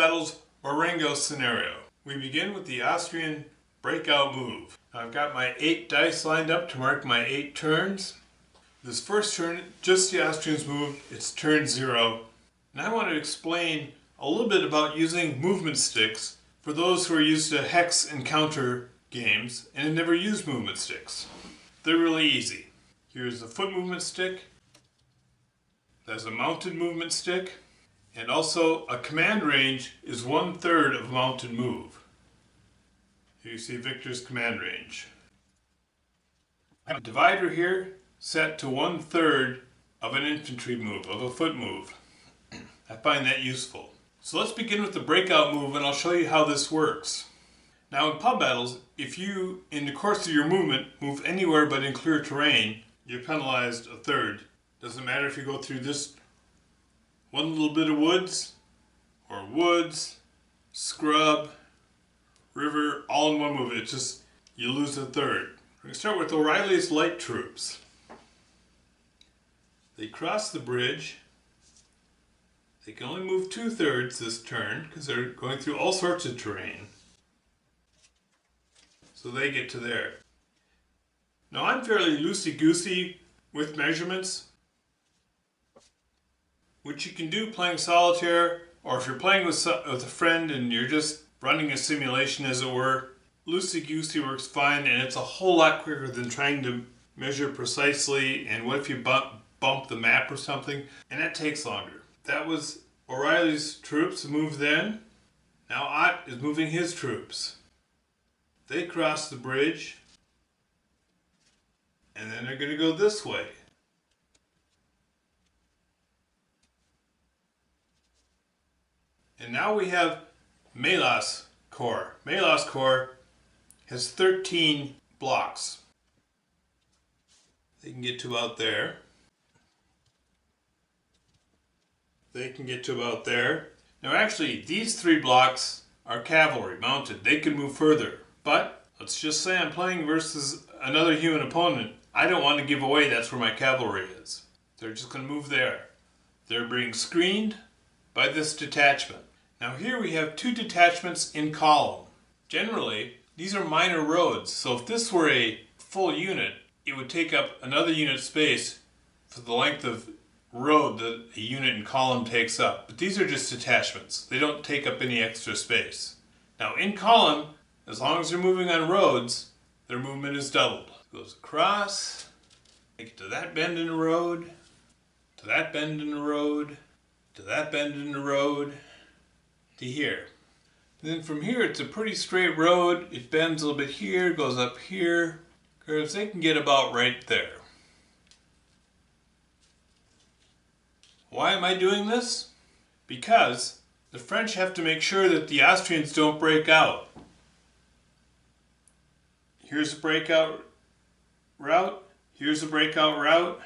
Battle's Marengo scenario. We begin with the Austrian breakout move. I've got my 8 dice lined up to mark my 8 turns. This first turn, just the Austrians move, it's turn 0. And I want to explain a little bit about using movement sticks for those who are used to hex and counter games and have never used movement sticks. They're really easy. Here's the foot movement stick. There's a mounted movement stick. And also a command range is 1/3 of a mounted move. Here you see Victor's command range. I have a divider here set to 1/3 of an infantry move, of a foot move. I find that useful. So let's begin with the breakout move and I'll show you how this works. Now in pub battles, if you, in the course of your movement, move anywhere but in clear terrain, you're penalized 1/3. Doesn't matter if you go through this one little bit of woods, or woods, scrub, river, all in one move. It's just, you lose 1/3. We're going to start with O'Reilly's light troops. They cross the bridge. They can only move 2/3 this turn because they're going through all sorts of terrain. So they get to there. Now I'm fairly loosey-goosey with measurements, which you can do playing solitaire, or if you're playing with a friend and you're just running a simulation as it were. Loosey-goosey works fine, and it's a whole lot quicker than trying to measure precisely, and what if you bump the map or something, and that takes longer. That was O'Reilly's troops move then. Now Ott is moving his troops. They cross the bridge, and then they're going to go this way. And now we have Melas Corps. Melas Corps has 13 blocks. They can get to about there. They can get to about there. Now actually, these 3 blocks are cavalry, mounted. They can move further. But let's just say I'm playing versus another human opponent. I don't want to give away that's where my cavalry is. They're just going to move there. They're being screened by this detachment. Now here we have 2 detachments in column. Generally, these are minor roads, so if this were a full unit, it would take up another unit space for the length of road that a unit in column takes up. But these are just detachments. They don't take up any extra space. Now in column, as long as they're moving on roads, their movement is doubled. It goes across, they get to that bend in the road, to that bend in the road, to that bend in the road, to here. And then from here it's a pretty straight road. It bends a little bit here, goes up here, curves. They can get about right there. Why am I doing this? Because the French have to make sure that the Austrians don't break out. Here's a breakout route, here's a breakout route,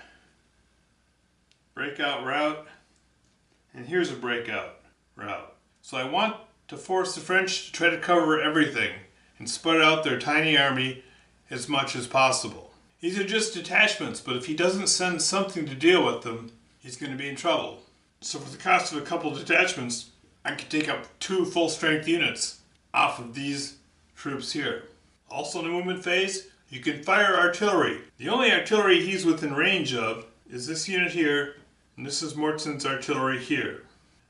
and here's a breakout route. So I want to force the French to try to cover everything and spread out their tiny army as much as possible. These are just detachments, but if he doesn't send something to deal with them, he's going to be in trouble. So for the cost of a couple of detachments, I can take up 2 full-strength units off of these troops here. Also in the movement phase, you can fire artillery. The only artillery he's within range of is this unit here, and this is Mortson's artillery here.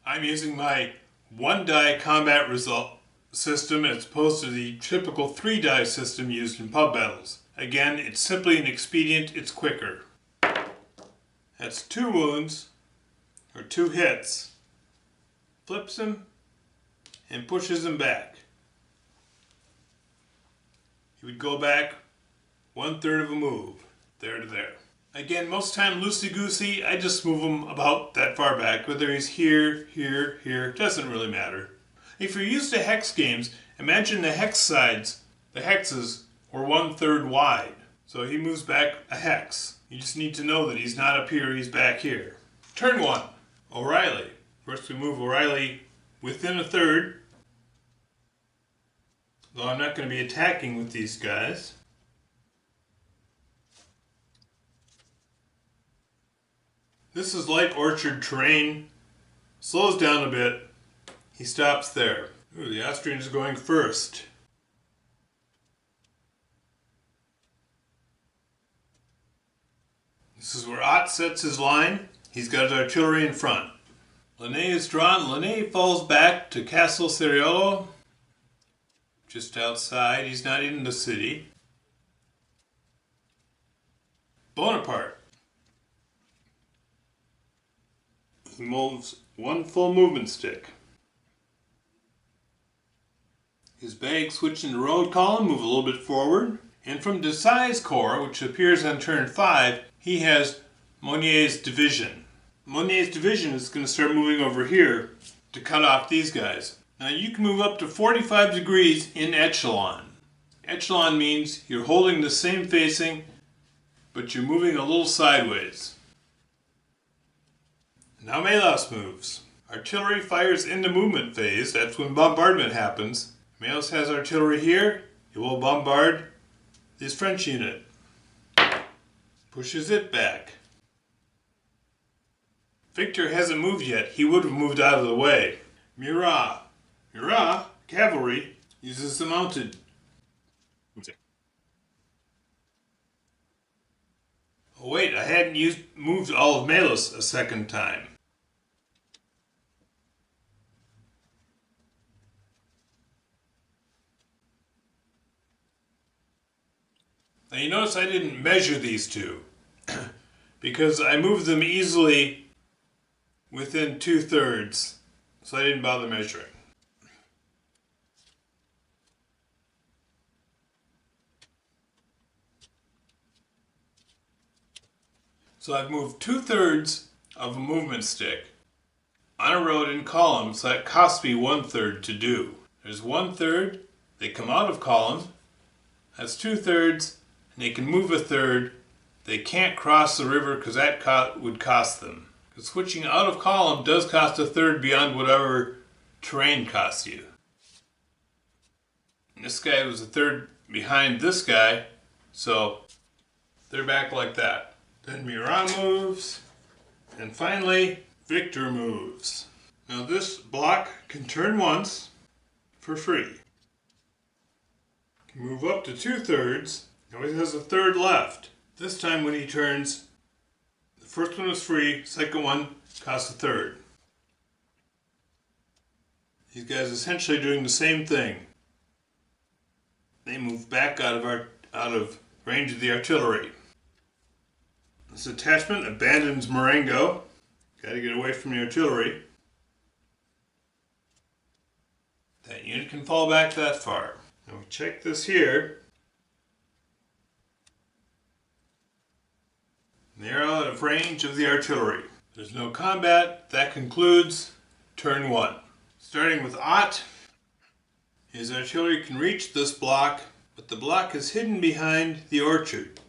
I'm using my 1-die combat result system as opposed to the typical 3-die system used in pub battles. Again, it's simply an expedient, it's quicker. That's 2 wounds, or 2 hits. Flips him and pushes him back. He would go back 1/3 of a move, there to there. Again, most time loosey-goosey, I just move him about that far back. Whether he's here, here, here, doesn't really matter. If you're used to hex games, imagine the hex sides, the hexes, were 1/3 wide. So he moves back a hex. You just need to know that he's not up here, he's back here. Turn 1, O'Reilly. First we move O'Reilly within 1/3. Though I'm not going to be attacking with these guys. This is light orchard terrain. Slows down a bit. He stops there. Ooh, the Austrian is going first. This is where Ott sets his line. He's got his artillery in front. Linné is drawn. Linné falls back to Castle Ceriolo, just outside. He's not in the city. Bonaparte. He moves one full movement stick. His bags switch into road column, move a little bit forward. And from Desai's corps, which appears on turn 5, he has Monier's division. Monier's division is going to start moving over here to cut off these guys. Now you can move up to 45 degrees in echelon. Echelon means you're holding the same facing, but you're moving a little sideways. Now Melas moves. Artillery fires in the movement phase. That's when bombardment happens. Melas has artillery here. He will bombard this French unit. Pushes it back. Victor hasn't moved yet. He would have moved out of the way. Murat. Murat, cavalry, uses the mounted. Oh wait, I hadn't moved all of Melas a second time. Now you notice I didn't measure these two because I moved them easily within 2/3, so I didn't bother measuring. So I've moved 2/3 of a movement stick on a road in column, so that cost me 1/3 to do. There's 1/3, they come out of column, that's 2/3, and they can move 1/3. They can't cross the river because that would cost them. Because switching out of column does cost 1/3 beyond whatever terrain costs you. And this guy was 1/3 behind this guy, so they're back like that. Then Murat moves, and finally Victor moves. Now this block can turn once for free. Can move up to 2/3. Always has 1/3 left. This time when he turns, the first one is free, second one costs 1/3. These guys essentially doing the same thing. They move back out of range of the artillery. This attachment abandons Marengo. Got to get away from the artillery. That unit can fall back that far. Now we check this here. They're out of range of the artillery. There's no combat. That concludes turn 1. Starting with Ott, his artillery can reach this block, but the block is hidden behind the orchard.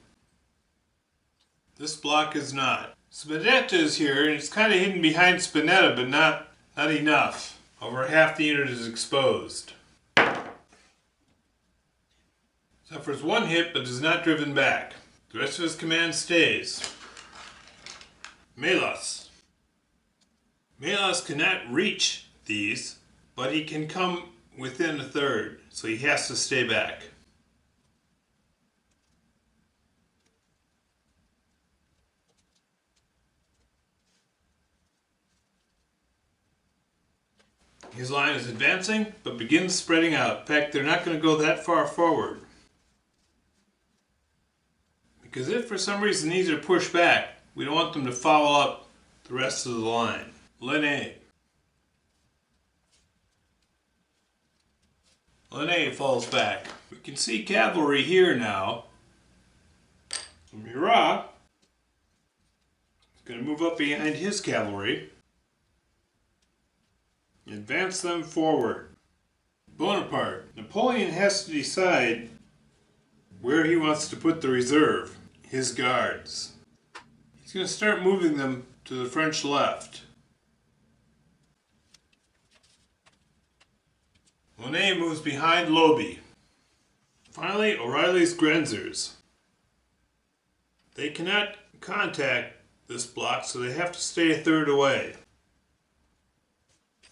This block is not. Spinetta is here, and it's kind of hidden behind Spinetta, but not enough. Over half the unit is exposed. Suffers 1 hit, but is not driven back. The rest of his command stays. Melas. Melas cannot reach these, but he can come within 1/3, so he has to stay back. His line is advancing, but begins spreading out. In fact, they're not going to go that far forward. Because if for some reason these are pushed back, we don't want them to foul up the rest of the line. Linné. Linné falls back. We can see cavalry here now. Murat is going to move up behind his cavalry. Advance them forward. Bonaparte. Napoleon has to decide where he wants to put the reserve, his guards. He's going to start moving them to the French left. Monet moves behind Lobie. Finally, O'Reilly's Grenzers. They cannot contact this block, so they have to stay 1/3 away.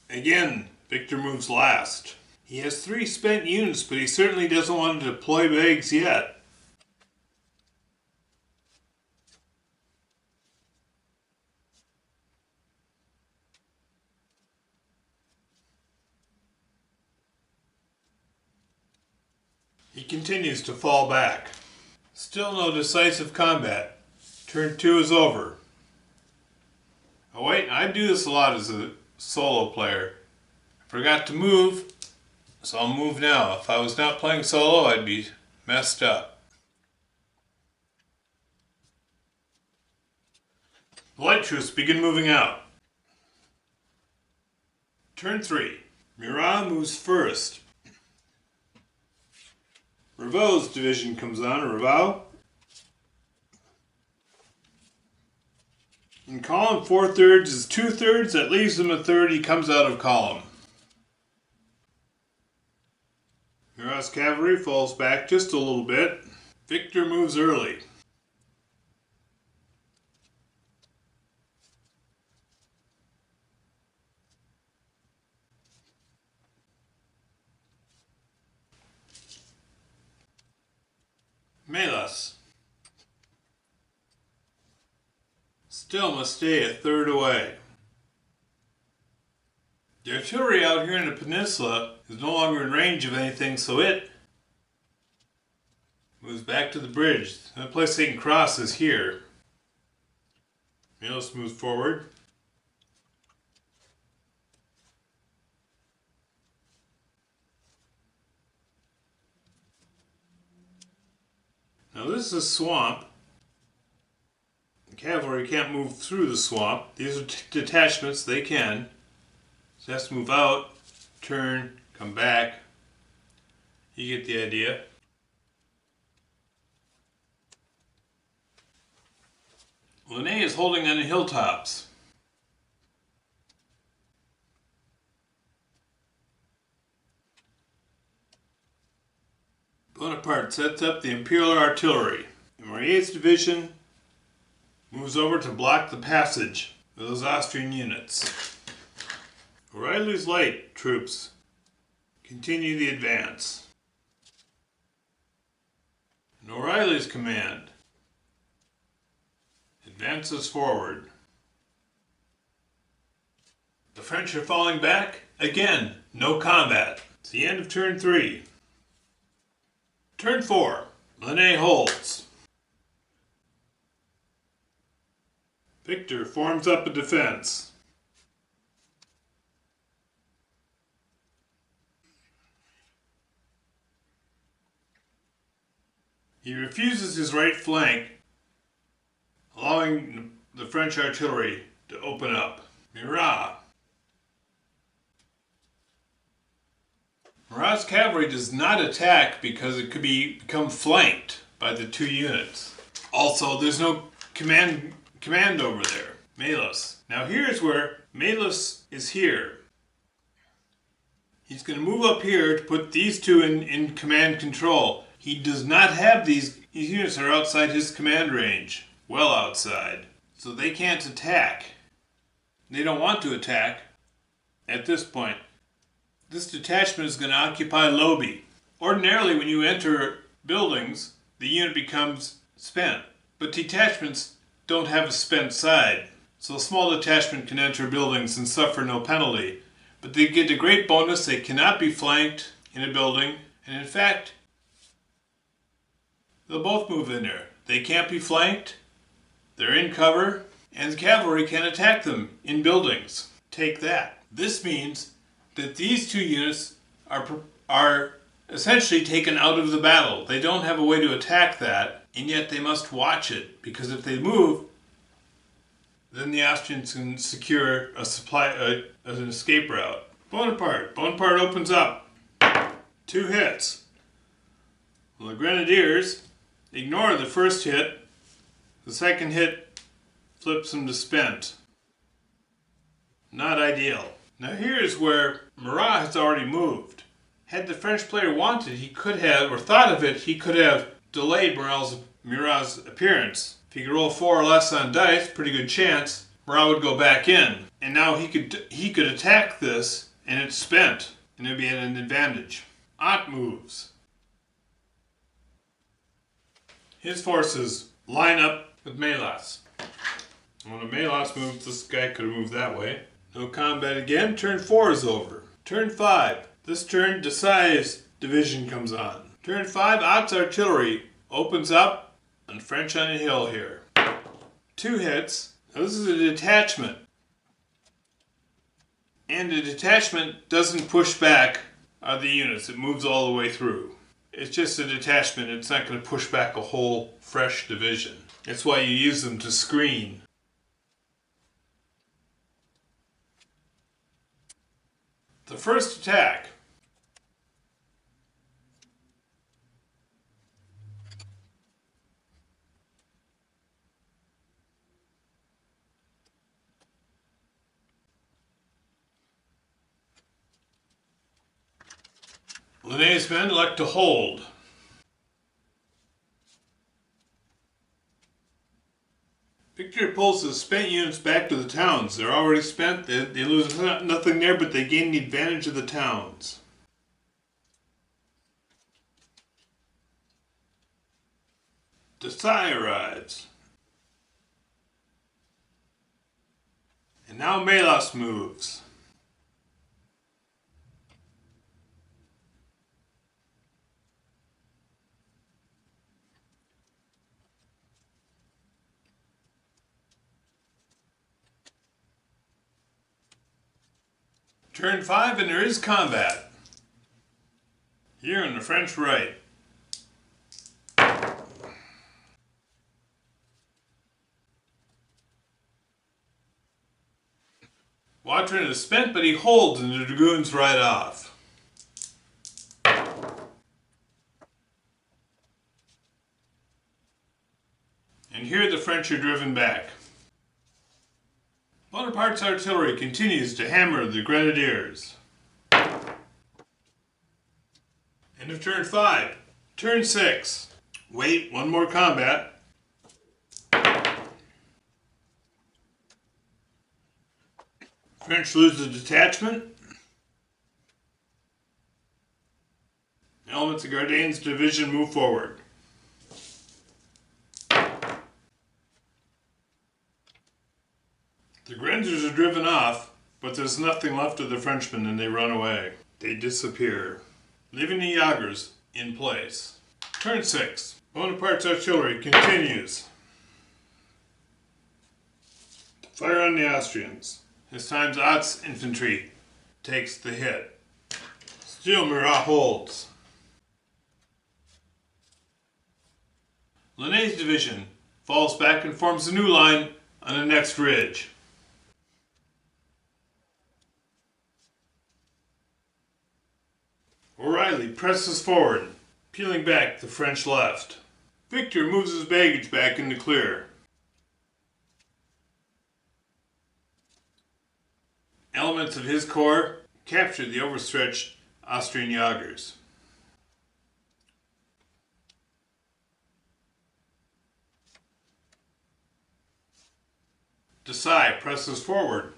Again, Victor moves last. He has 3 spent units, but he certainly doesn't want to deploy bags yet. He continues to fall back. Still no decisive combat. Turn 2 is over. Oh wait, I do this a lot as a solo player. I forgot to move, so I'll move now. If I was not playing solo, I'd be messed up. The light troops begin moving out. Turn 3. Murat moves first. Ravo's division comes on. Ravo. In column 4/3 is 2/3. That leaves him a third. He comes out of column. Murat's cavalry falls back just a little bit. Victor moves early. Melas still must stay a third away. The artillery out here in the peninsula is no longer in range of anything, so it moves back to the bridge. The only place they can cross is here. Melas moves forward. Now this is a swamp. The cavalry can't move through the swamp. These are detachments, they can. So it has to move out, turn, come back. You get the idea. Linné is holding on the hilltops. Bonaparte sets up the Imperial artillery. And Marier's division moves over to block the passage of those Austrian units. O'Reilly's light troops continue the advance. And O'Reilly's command advances forward. The French are falling back. Again, no combat. It's the end of turn 3. Turn 4. Linné holds. Victor forms up a defense. He refuses his right flank, allowing the French artillery to open up. Murat's cavalry does not attack because it could become flanked by the 2 units. Also, there's no command over there. Melas. Now here's where Melas is here. He's going to move up here to put these 2 in command control. He does not have these units are outside his command range. Well outside. So they can't attack. They don't want to attack at this point. This detachment is going to occupy Lobby. Ordinarily, when you enter buildings, the unit becomes spent. But detachments don't have a spent side. So a small detachment can enter buildings and suffer no penalty. But they get a great bonus. They cannot be flanked in a building. And in fact, they'll both move in there. They can't be flanked. They're in cover. And the cavalry can attack them in buildings. Take that. This means that these 2 units are essentially taken out of the battle. They don't have a way to attack that, and yet they must watch it, because if they move, then the Austrians can secure an escape route. Bonaparte opens up. 2 hits. Well, the Grenadiers ignore the first hit. The second hit flips them to spent. Not ideal. Now here's where Murat has already moved. Had the French player wanted, he could have, or thought of it, he could have delayed Murat's appearance. If he could roll 4 or less on dice, pretty good chance, Murat would go back in. And now he could attack this and it's spent, and it'll be at an advantage. Ott moves. His forces line up with Melas. When a Melas moves, this guy could have moved that way. No combat again. Turn 4 is over. Turn 5. This turn, Desai's division comes on. Turn 5, Ott's artillery opens up on French on a hill here. 2 hits. Now this is a detachment. And a detachment doesn't push back the units. It moves all the way through. It's just a detachment. It's not going to push back a whole fresh division. That's why you use them to screen. The first attack. Linné's men elect to hold. Victor pulls the spent units back to the towns. They're already spent. They lose nothing there, but they gain the advantage of the towns. Desai arrives. And now Melas moves. Turn 5 and there is combat. Here on the French right. Watrin is spent, but he holds and the dragoons ride off. And here the French are driven back. Bonaparte's artillery continues to hammer the grenadiers. End of turn 5. Turn 6. Wait, one more combat. French lose the detachment. Elements of Gardain's division move forward. The Grenzers are driven off, but there's nothing left of the Frenchmen and they run away. They disappear, leaving the Jagers in place. Turn 6. Bonaparte's artillery continues to fire on the Austrians. This time Ott's infantry takes the hit. Still Murat holds. Linné's division falls back and forms a new line on the next ridge. O'Reilly presses forward, peeling back the French left. Victor moves his baggage back in the clear. Elements of his corps capture the overstretched Austrian Jagers. Desai presses forward.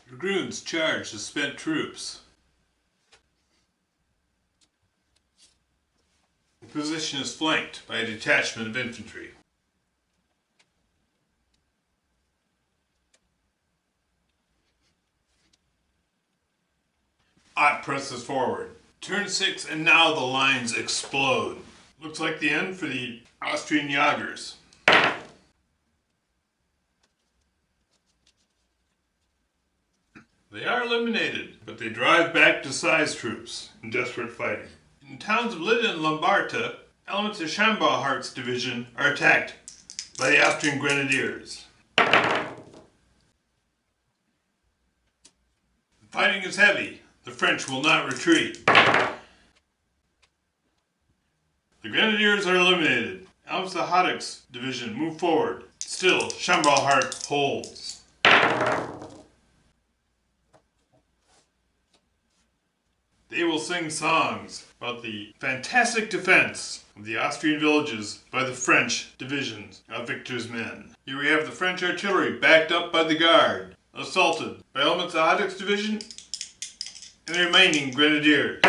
Dragoons charge the spent troops. The position is flanked by a detachment of infantry. Ott presses forward. Turn 6 and now the lines explode. Looks like the end for the Austrian Jagers. They are eliminated, but they drive back Desai's troops in desperate fighting. In the towns of Lydda and Lombarta, elements of Chambarhart's division are attacked by the Austrian grenadiers. The fighting is heavy. The French will not retreat. Grenadiers are eliminated. Almsa Haddock's division move forward. Still, Chambralhart holds. They will sing songs about the fantastic defense of the Austrian villages by the French divisions of Victor's men. Here we have the French artillery backed up by the Guard, assaulted by elements of Haddock's division and the remaining Grenadiers.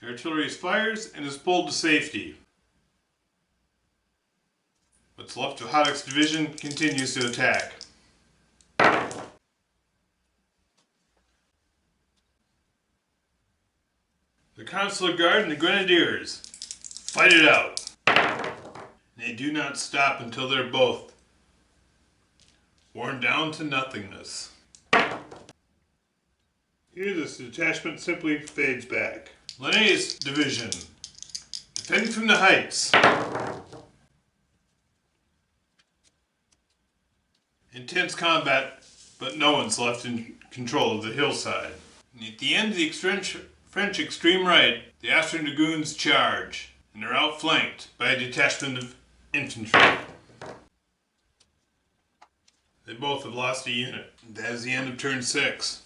The artillery fires and is pulled to safety. What's left of Haddock's division continues to attack. The Consular Guard and the Grenadiers fight it out. They do not stop until they're both worn down to nothingness. Here this detachment simply fades back. Lanné's division, defending from the heights. Intense combat, but no one's left in control of the hillside. And at the end of the French extreme right, the Austrian dragoons charge, and are outflanked by a detachment of infantry. They both have lost a unit. That is the end of turn 6.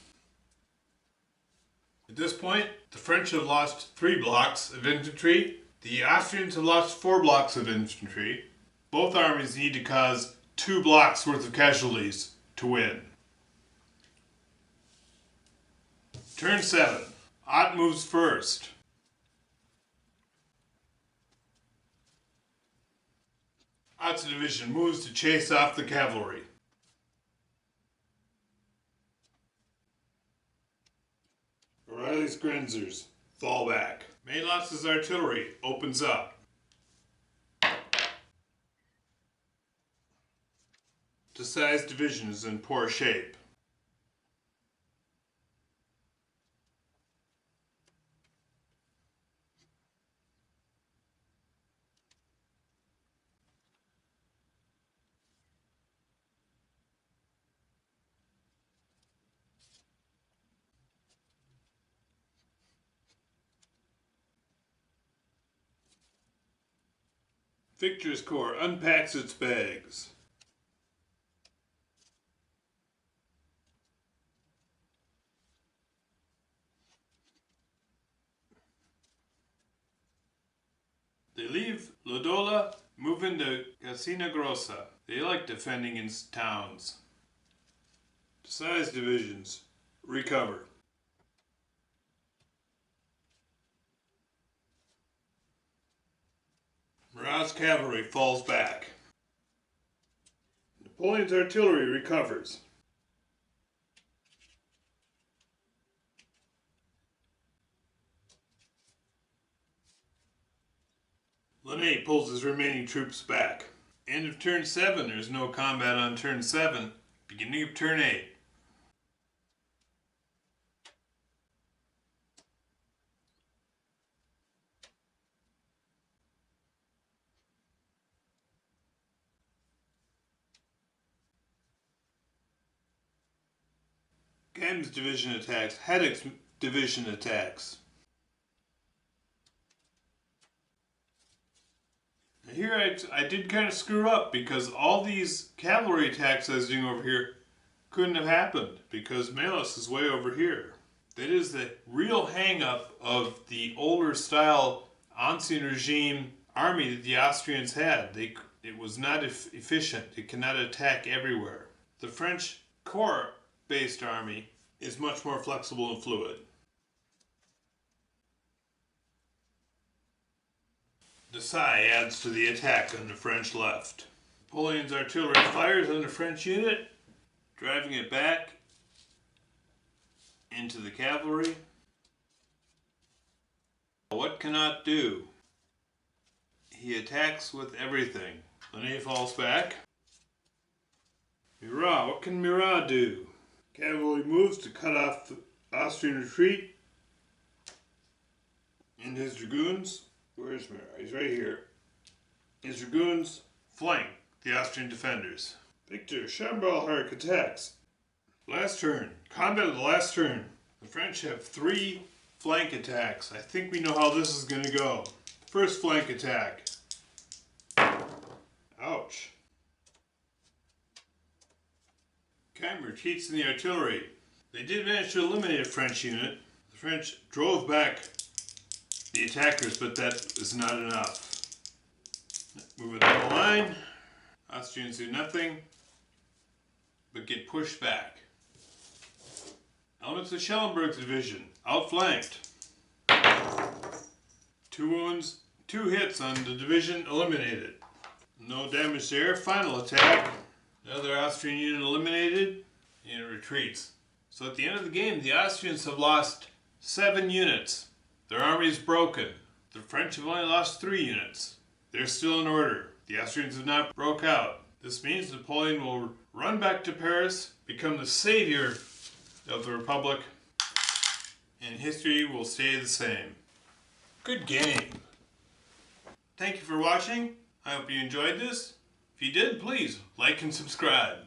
At this point, the French have lost 3 blocks of infantry. The Austrians have lost 4 blocks of infantry. Both armies need to cause 2 blocks worth of casualties to win. Turn 7. Ott moves first. Ott's division moves to chase off the cavalry. O'Reilly's Grenzers fall back. Mayloss's artillery opens up. Desai's division is in poor shape. Victor's Corps unpacks its bags. They leave Lodola, move into Casina Grossa. They like defending in towns. Desai's divisions recover. Murat's cavalry falls back. Napoleon's artillery recovers. Lanné pulls his remaining troops back. End of turn 7. There's no combat on turn 7. Beginning of turn 8. Gam's division attacks. Haddock's division attacks. Now here I did kind of screw up because all these cavalry attacks I was doing over here couldn't have happened because Melos is way over here. That is the real hang-up of the older style Ancien regime army that the Austrians had. It was not efficient. It cannot attack everywhere. The French corps-based army is much more flexible and fluid. Desai adds to the attack on the French left. Napoleon's artillery fires on the French unit, driving it back into the cavalry. What can Ott do? He attacks with everything. Lanné falls back. Murat, what can Murat do? Cavalry moves to cut off the Austrian retreat. And his dragoons, where's Murat? He's right here. His dragoons flank the Austrian defenders. Victor Chambralhart attacks. Last turn. Combat of the last turn. The French have 3 flank attacks. I think we know how this is going to go. First flank attack. Ouch. Cam retreats in the artillery. They did manage to eliminate a French unit. The French drove back the attackers, but that is not enough. Moving down the line. Austrians do nothing but get pushed back. Elements of Schellenberg's division, outflanked. 2 wounds, 2 hits on the division, eliminated. No damage there. Final attack. Another Austrian unit eliminated, and it retreats. So at the end of the game, the Austrians have lost 7 units. Their army is broken. The French have only lost 3 units. They're still in order. The Austrians have not broke out. This means Napoleon will run back to Paris, become the savior of the Republic, and history will stay the same. Good game. Thank you for watching. I hope you enjoyed this. If you did, please like and subscribe.